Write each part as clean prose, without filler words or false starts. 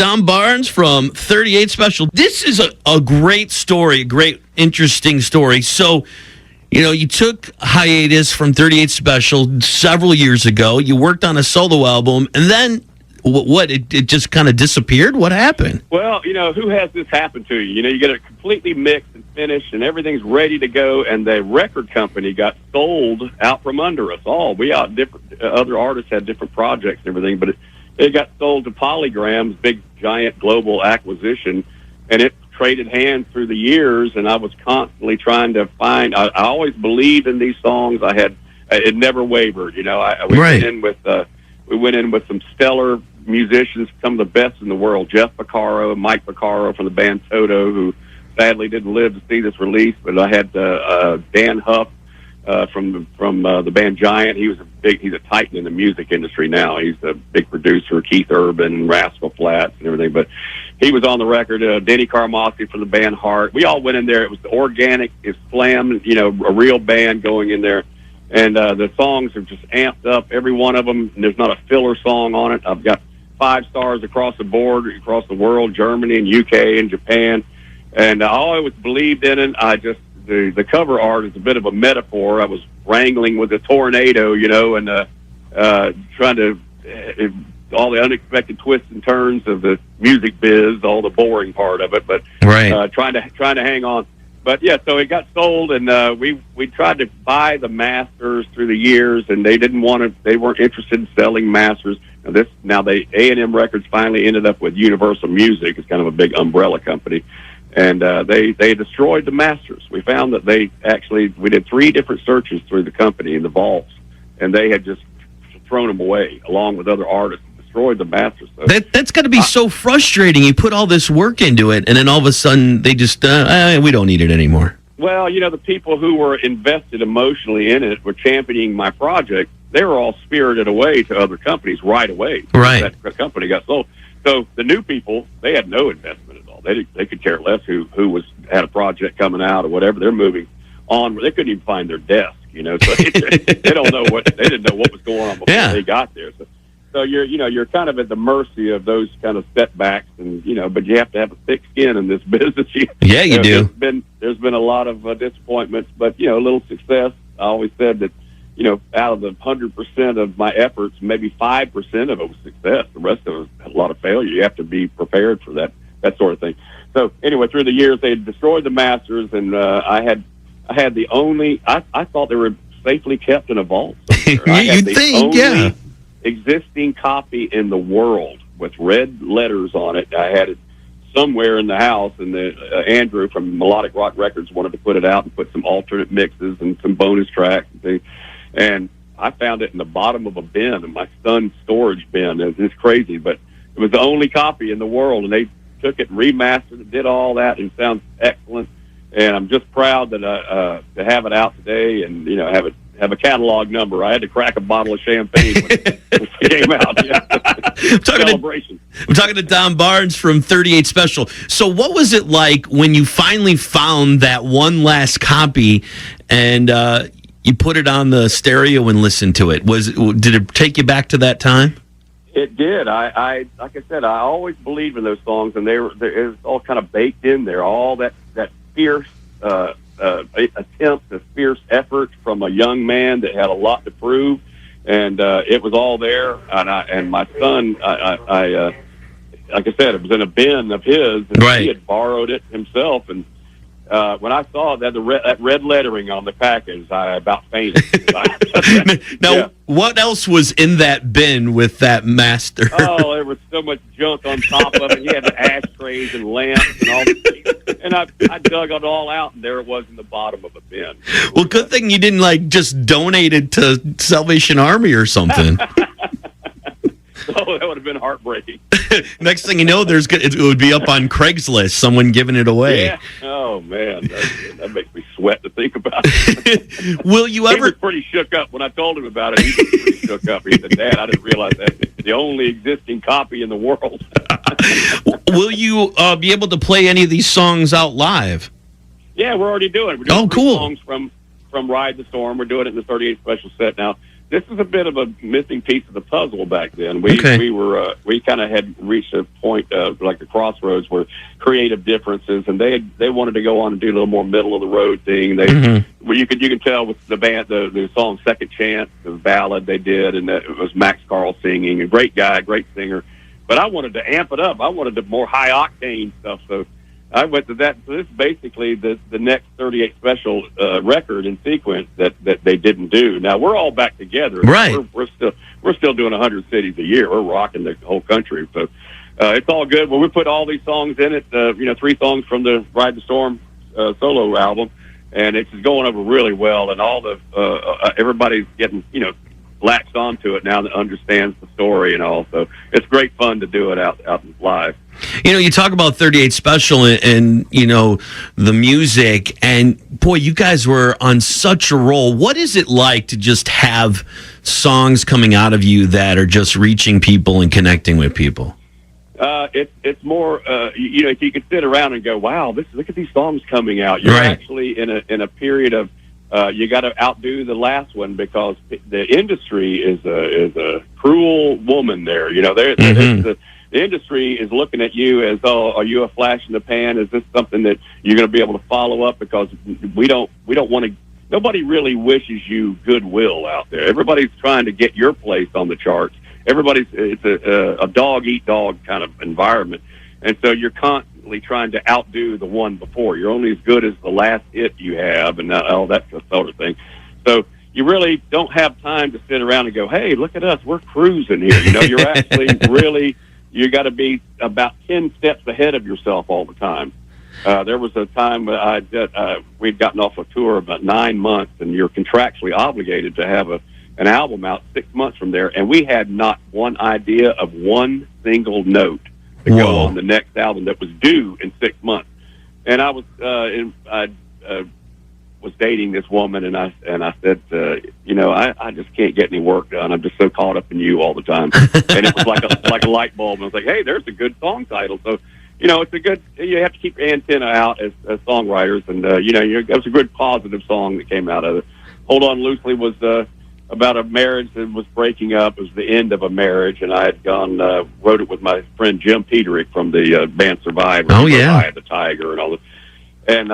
Don Barnes from 38 Special. This is a great story, a great, interesting story. So, you took hiatus from 38 Special several years ago. You worked on a solo album, and then it just kind of disappeared? What happened? Well, who has this happen to you? You get it completely mixed and finished, and everything's ready to go, and the record company got sold out from under us all. Other artists had different projects and everything, but it got sold to Polygram's big, giant global acquisition, and it traded hands through the years, and I was constantly trying to find. I always believed in these songs. It never wavered. We went in with some stellar musicians, some of the best in the world. Jeff Porcaro, Mike Porcaro from the band Toto, who sadly didn't live to see this release. But I had Dan Huff from the band Giant. He's a titan in the music industry now. He's a big producer. Keith Urban, Rascal Flatts, and everything. But he was on the record. Denny Carmassi from the band Heart. We all went in there. It was organic. It's slam. A real band going in there. And the songs are just amped up, every one of them. And there's not a filler song on it. I've got 5 stars across the board, across the world, Germany and UK and Japan. And I always believed in it. The cover art is a bit of a metaphor. I was wrangling with a tornado, and trying to all the unexpected twists and turns of the music biz, all the boring part of it, but trying to hang on. But yeah, so it got sold, and we tried to buy the masters through the years, and they weren't interested in selling masters. A&M Records finally ended up with Universal Music. It's kind of a big umbrella company, and they destroyed the masters. We found that we did 3 different searches through the company in the vaults, and they had just thrown them away along with other artists. Destroyed the masters. So, that's got to be so frustrating. You put all this work into it, and then all of a sudden they just we don't need it anymore. Well, the people who were invested emotionally in it were championing my project. They were all spirited away to other companies right away. Right. That company got sold. So the new people, they had no investment at all. They could care less who had a project coming out or whatever. They're moving on. They couldn't even find their desk. So they didn't know what was going on before they got there. So you're kind of at the mercy of those kind of setbacks, and but you have to have a thick skin in this business. You do. There's been a lot of disappointments, but a little success. I always said that out of the 100% of my efforts, maybe 5% of it was success. The rest of it was a lot of failure. You have to be prepared for that sort of thing. So anyway, through the years, they had destroyed the masters, and I had the only. I thought they were safely kept in a vault. You'd think, yeah. Existing copy in the world with red letters on it. I had it somewhere in the house, and Andrew from Melodic Rock Records wanted to put it out and put some alternate mixes and some bonus tracks and things. And I found it in the bottom of a bin, in my son's storage bin. It's crazy, but it was the only copy in the world, and they took it and remastered it, did all that, and it sounds excellent. And I'm just proud that to have it out today, and have a catalog number. I had to crack a bottle of champagne when it came out. Yeah. I'm talking to Don Barnes from 38 Special. So what was it like when you finally found that one last copy and you put it on the stereo and listened to it? Did it take you back to that time? It did. I like I said, I always believed in those songs, and it was all kind of baked in there. All that fierce attempt, a fierce effort from a young man that had a lot to prove, and it was all there. And my son, I like I said, it was in a bin of his, and he had borrowed it himself. And when I saw that that red lettering on the package, I about fainted. Now, what else was in that bin with that master? Oh, there was so much junk on top of it. He had the ashtrays and lamps and all the things. And I dug it all out, and there it was in the bottom of a bin. Well, good thing you didn't just donate it to Salvation Army or something. Oh, that would have been heartbreaking. Next thing you know, it would be up on Craigslist, someone giving it away. Yeah. Oh, man. That makes me sweat to think about it. Will you ever... He was pretty shook up when I told him about it. He was pretty shook up. He said, Dad, I didn't realize that. The only existing copy in the world. Will you be able to play any of these songs out live? Yeah, we're already doing it. We're doing cool. songs from Ride the Storm. We're doing it in the 38 Special set now. this is a bit of a missing piece of the puzzle back then. We kind of had reached a point like a crossroads where creative differences, and they wanted to go on and do a little more middle of the road thing. Well, you can tell with the band, the song Second Chance, the ballad they did, and it was Max Carl singing, a great guy, great singer. But I wanted to amp it up. I wanted the more high octane stuff. So I went to that. So this is basically the next 38 special record in sequence that they didn't do. Now we're all back together. Right. We're still doing 100 cities a year. We're rocking the whole country. So it's all good. Well, we put all these songs in it. 3 songs from the Ride the Storm solo album, and it's going over really well. And all the everybody's getting latched onto it now that understands the story and all. So it's great fun to do it out live. You talk about 38 Special and the music, and boy, you guys were on such a roll. What is it like to just have songs coming out of you that are just reaching people and connecting with people? It's more, if you could sit around and go, wow, look at these songs coming out. You're right. Actually in a period of, you got to outdo the last one because the industry is a cruel woman there. The industry is looking at you as, oh, are you a flash in the pan? Is this something that you're going to be able to follow up? Because we don't want to. Nobody really wishes you goodwill out there. Everybody's trying to get your place on the charts. It's a dog eat dog kind of environment, and so you're constantly trying to outdo the one before. You're only as good as the last hit you have, and all that sort of thing. So you really don't have time to sit around and go, "Hey, look at us, we're cruising here." You're actually really, you got to be about 10 steps ahead of yourself all the time. There was a time we'd gotten off a tour about 9 months, and you're contractually obligated to have an album out 6 months from there, and we had not one idea of one single note to go on the next album that was due in 6 months. And I was was dating this woman, and I said, I just can't get any work done. I'm just so caught up in you all the time. And it was like a light bulb. And I was like, hey, there's a good song title. So, it's a good. You have to keep your antenna out as songwriters, and it was a good positive song that came out of it. Hold On Loosely was about a marriage that was breaking up. It was the end of a marriage, and I had wrote it with my friend Jim Peterick from the band Survivor. Oh, yeah. Eye of the Tiger and all this. And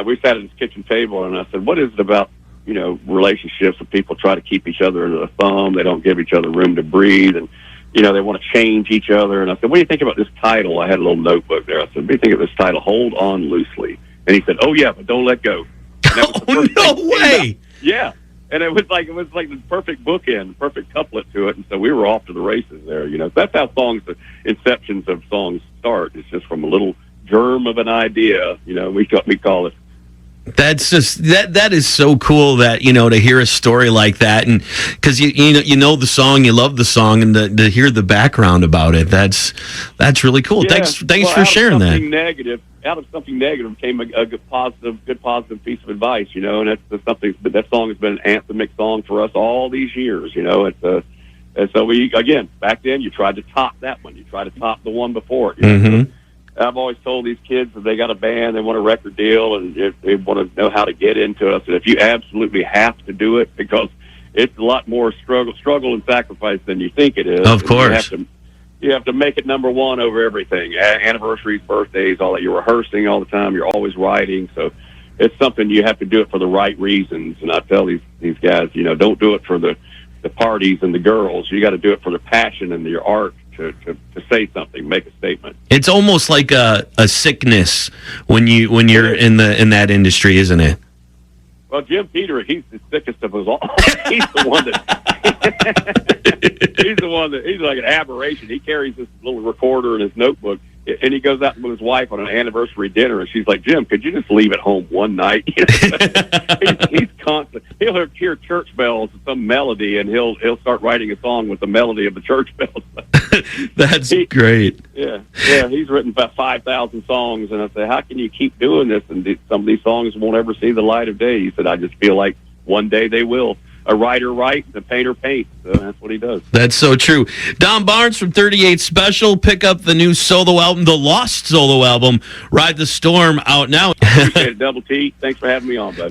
we sat at his kitchen table, and I said, what is it about, relationships where people try to keep each other under the thumb? They don't give each other room to breathe, and, they want to change each other. And I said, what do you think about this title? I had a little notebook there. I said, what do you think of this title, Hold On Loosely? And he said, oh, yeah, but don't let go. No way! Yeah. And it was like the perfect bookend, perfect couplet to it, and so we were off to the races there. That's how the inceptions of songs start. It's just from a little germ of an idea. We call it. That's just that is so cool that to hear a story like that, and because you know the song, you love the song, and to hear the background about it, that's really cool. Yeah. Thanks for sharing that. Out of something negative came a good positive piece of advice, and that's something. But that song has been an anthemic song for us all these years, and so we, again, back then you tried to top that one, you tried to top the one before it. Mm-hmm. I've always told these kids that they got a band, they want a record deal, and if they want to know how to get into us, and if you absolutely have to do it, because it's a lot more struggle and sacrifice than you think it is. Of course. You have to make it number one over everything. Anniversaries, birthdays, all that. You're rehearsing all the time. You're always writing. So it's something you have to do it for the right reasons. And I tell these guys, don't do it for the parties and the girls. You got to do it for the passion and your art to say something, make a statement. It's almost like a sickness when you're in that industry, isn't it? Well, Jim Peterick, he's the sickest of us all. He's the one that he's like an aberration. He carries this little recorder in his notebook, and he goes out with his wife on an anniversary dinner, and she's like, Jim, could you just leave at home one night? He's constant. He'll hear church bells and some melody, and he'll start writing a song with the melody of the church bells. That's great. Yeah, he's written about 5,000 songs, and I say, how can you keep doing this? And some of these songs won't ever see the light of day. He said, I just feel like one day they will. A writer writes, a painter paints. So that's what he does. That's so true. Don Barnes from 38 Special. Pick up the new solo album, the Lost solo album, Ride the Storm, out now. I appreciate it, Double T. Thanks for having me on, bud.